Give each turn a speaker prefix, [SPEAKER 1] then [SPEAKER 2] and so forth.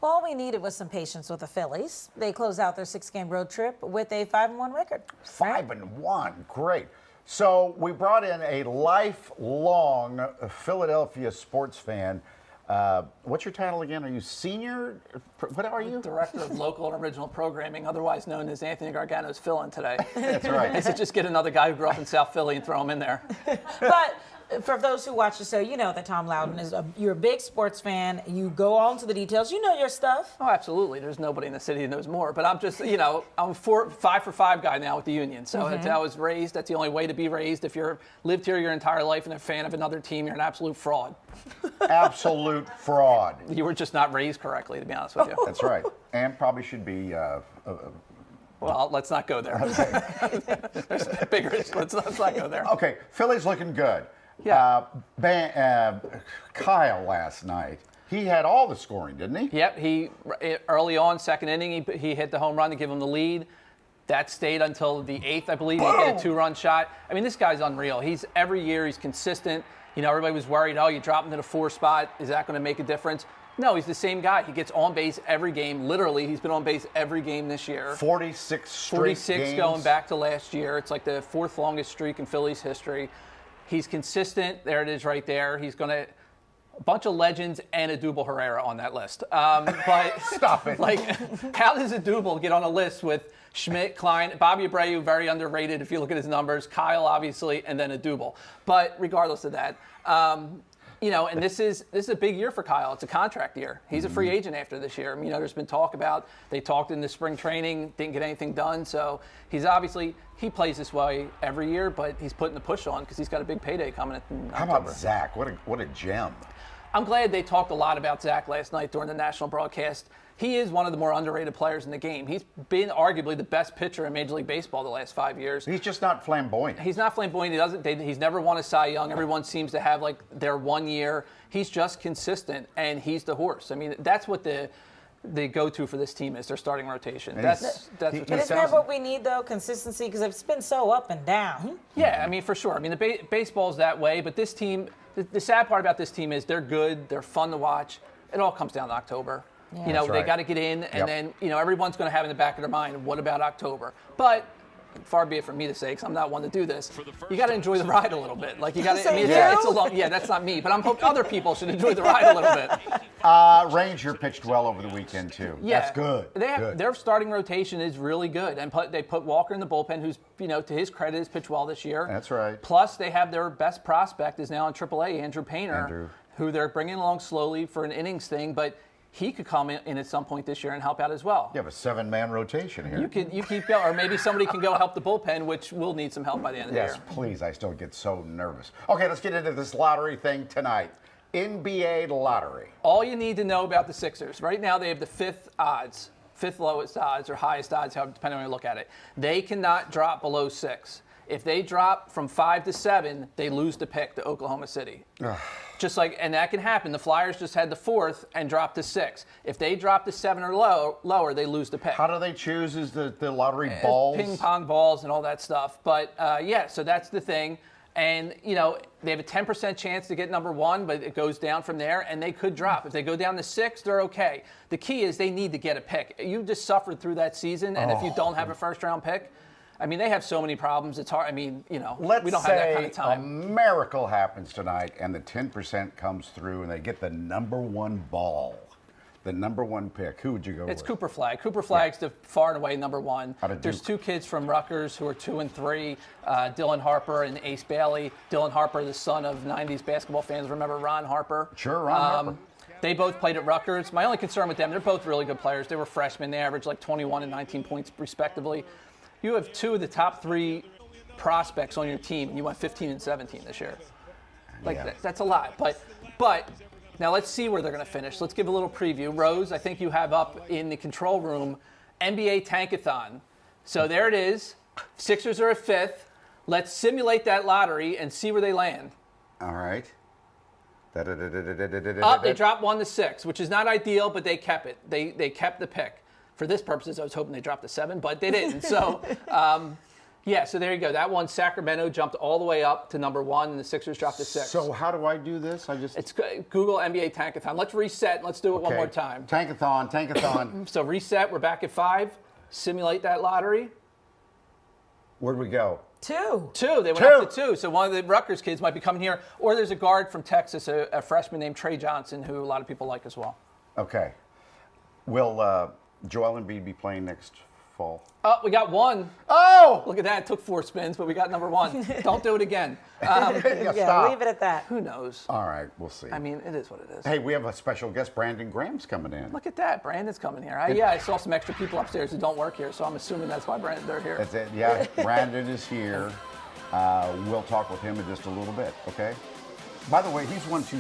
[SPEAKER 1] Well, all we needed was some patience with the Phillies. They closed out their 6-game road trip with a 5-1 record.
[SPEAKER 2] 5-1, great. So we brought in a lifelong Philadelphia sports fan. What's your title again? Are you senior? What are you?
[SPEAKER 3] Director of Local and Original Programming, otherwise known as Anthony Gargano's fill-in today.
[SPEAKER 2] That's right.
[SPEAKER 3] Is it just get another guy who grew up in South Philly and throw him in there?
[SPEAKER 1] But for those who watch the show, you know that Tom Loudon you're a big sports fan. You go on to the details. You know your stuff.
[SPEAKER 3] Oh, absolutely. There's nobody in the city who knows more. But I'm just, I'm a 5-for-5 guy now with the Union. So that's how I was raised. That's the only way to be raised. If you're lived here your entire life and a fan of another team, you're an absolute fraud.
[SPEAKER 2] Absolute fraud.
[SPEAKER 3] You were just not raised correctly, to be honest with you.
[SPEAKER 2] That's right. And probably should be.
[SPEAKER 3] Well, let's not go there.
[SPEAKER 2] Okay.
[SPEAKER 3] There's bigger. Let's not go there.
[SPEAKER 2] Okay, Philly's looking good.
[SPEAKER 3] Yeah.
[SPEAKER 2] Kyle last night, he had all the scoring, didn't he?
[SPEAKER 3] Yep. He early on, second inning, he hit the home run to give him the lead. That stayed until the 8th, I believe. Boom! He hit a 2-run shot. I mean, this guy's unreal. Every year he's consistent. Everybody was worried, you drop him to the 4 spot. Is that going to make a difference? No, he's the same guy. He gets on base every game. Literally, he's been on base every game this year.
[SPEAKER 2] 46 straight
[SPEAKER 3] 46
[SPEAKER 2] games.
[SPEAKER 3] Going back to last year. It's like the 4th longest streak in Phillies history. He's consistent. There it is right there. He's going to a bunch of legends and a Double Herrera on that list. But
[SPEAKER 2] Stop it.
[SPEAKER 3] Like, how does a Double get on a list with Schmidt, Klein, Bobby Abreu, very underrated if you look at his numbers, Kyle, obviously, and then a Double. But regardless of that, and this is a big year for Kyle. It's a contract year. He's a free agent after this year. There's been talk about, they talked in the spring training, didn't get anything done. So he's obviously, he plays this way every year, but he's putting the push on because he's got a big payday coming in October.
[SPEAKER 2] How about Zach? What a gem.
[SPEAKER 3] I'm glad they talked a lot about Zach last night during the national broadcast. He is one of the more underrated players in the game. He's been arguably the best pitcher in Major League Baseball the last 5 years.
[SPEAKER 2] He's just not flamboyant.
[SPEAKER 3] He's not flamboyant. He's never won a Cy Young. Everyone seems to have like their 1 year. He's just consistent, and he's the horse. I mean, that's what the go-to for this team is, their starting rotation. That's
[SPEAKER 1] Isn't that what we need, though, consistency? Because it's been so up and down.
[SPEAKER 3] Yeah, I mean, for sure. I mean, the baseball's that way, but this team, the sad part about this team is they're good, they're fun to watch. It all comes down to October.
[SPEAKER 1] Yeah.
[SPEAKER 3] They got to get in, and then, everyone's going to have in the back of their mind, what about October? But far be it from me to say, because I'm not one to do this, you got to enjoy the ride a little bit. Like, you got to, it's a long, that's not me, but I'm hoping other people should enjoy the ride a little bit.
[SPEAKER 2] Ranger pitched well over the weekend, too.
[SPEAKER 3] Yeah.
[SPEAKER 2] That's good.
[SPEAKER 3] Their starting rotation is really good, and they put Walker in the bullpen, who's, to his credit, has pitched well this year.
[SPEAKER 2] That's right.
[SPEAKER 3] Plus, they have their best prospect is now in AAA, Andrew Painter, who they're bringing along slowly for an innings thing, but he could come in at some point this year and help out as well.
[SPEAKER 2] You have a 7-man rotation here.
[SPEAKER 3] You keep going, or maybe somebody can go help the bullpen, which will need some help by the end of the year.
[SPEAKER 2] Yes, please. I still get so nervous. Okay, let's get into this lottery thing tonight. NBA lottery.
[SPEAKER 3] All you need to know about the Sixers. Right now, they have the 5th lowest odds or highest odds, depending on how you look at it. They cannot drop below 6. If they drop from 5 to 7, they lose the pick to Oklahoma City. And that can happen. The Flyers just had the 4th and dropped to 6. If they drop to 7 or lower, they lose the pick.
[SPEAKER 2] How do they choose? Is the lottery balls?
[SPEAKER 3] Ping pong balls and all that stuff. But so that's the thing. And, they have a 10% chance to get number 1, but it goes down from there, and they could drop. If they go down to 6, they're okay. The key is they need to get a pick. You just suffered through that season, and if you don't have a first-round pick, I mean, they have so many problems. It's hard. I mean, we don't have that kind of time.
[SPEAKER 2] A miracle happens tonight, and the 10% comes through, and they get the number 1 ball, the number 1 pick. Who would you go with?
[SPEAKER 3] It's Cooper Flagg. Cooper Flagg's the far and away number 1. There's 2 kids from Rutgers who are 2 and 3, Dylan Harper and Ace Bailey. Dylan Harper, the son of 90s basketball fans. Remember Ron Harper?
[SPEAKER 2] Sure, Ron Harper.
[SPEAKER 3] They both played at Rutgers. My only concern with them, they're both really good players. They were freshmen. They averaged like 21 and 19 points respectively. You have 2 of the top 3 prospects on your team, and you went 15 and 17 this year. That's a lot. But now let's see where they're going to finish. Let's give a little preview. Rose, I think you have up in the control room NBA Tankathon. So there it is. Sixers are at 5th. Let's simulate that lottery and see where they land.
[SPEAKER 2] All right.
[SPEAKER 3] They dropped 1 to 6, which is not ideal, but they kept it. They kept the pick. For this purposes, I was hoping they dropped to 7, but they didn't. So Yeah, so there you go. That one, Sacramento jumped all the way up to number 1, and the Sixers dropped to 6.
[SPEAKER 2] So how do I do this?
[SPEAKER 3] It's Google NBA Tankathon. Let's reset. Let's do it one more time.
[SPEAKER 2] Tankathon.
[SPEAKER 3] So reset. We're back at 5. Simulate that lottery.
[SPEAKER 2] Where'd we go?
[SPEAKER 1] 2.
[SPEAKER 3] 2. They went up to 2. So one of the Rutgers kids might be coming here. Or there's a guard from Texas, a freshman named Trey Johnson, who a lot of people like as well.
[SPEAKER 2] Okay. Will Joel Embiid be playing next fall?
[SPEAKER 3] Oh, we got 1.
[SPEAKER 2] Oh!
[SPEAKER 3] Look at that. It took 4 spins, but we got number 1. Don't do it again.
[SPEAKER 2] Yeah,
[SPEAKER 1] Yeah,
[SPEAKER 2] stop.
[SPEAKER 1] leave it at that.
[SPEAKER 3] Who knows?
[SPEAKER 2] All right, we'll see.
[SPEAKER 3] I mean, it is what it is.
[SPEAKER 2] Hey, we have a special guest, Brandon Graham's coming in.
[SPEAKER 3] Look at that. Brandon's coming here. I saw some extra people upstairs who don't work here, so I'm assuming that's why they're here.
[SPEAKER 2] That's it. Yeah, Brandon is here. We'll talk with him in just a little bit, okay? By the way, he's won 2